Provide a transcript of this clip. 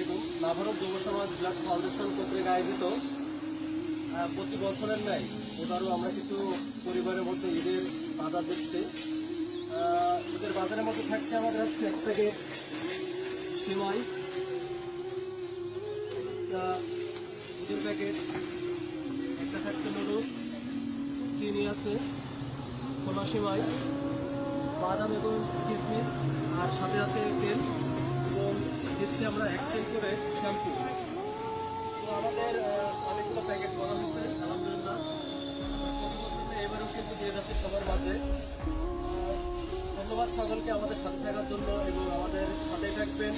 আলাইকুম। নাভারত যুব সমাজ ব্লাড ফাউন্ডেশন কর্তৃক আয়োজিত প্রতি বছরের ন্যায় এবারও আমরা কিছু পরিবারের মধ্যে ঈদের বাজার দিচ্ছি। ঈদের বাজারের মধ্যে থাকছে আমাদের হচ্ছে এক প্যাকেট সিমাই, দুধের প্যাকেট, একটা থাকছে নুডলস, চিনি আছে, খোলা সিমাই, বাদাম এবং কিশমিশ, আর সাথে আছে তেল, এবং দিচ্ছি আমরা এক্সচেঞ্জ করে শ্যাম্পু। তো আমাদের অনেকগুলো প্যাকেট করা হয়েছে আলহামদুলিল্লাহ। এবারেও কিন্তু দিয়ে যাচ্ছে সবার মাঝে। ধন্যবাদ সকলকে আমাদের সাথে থাকার জন্য এবং আমাদের সাথে থাকবেন।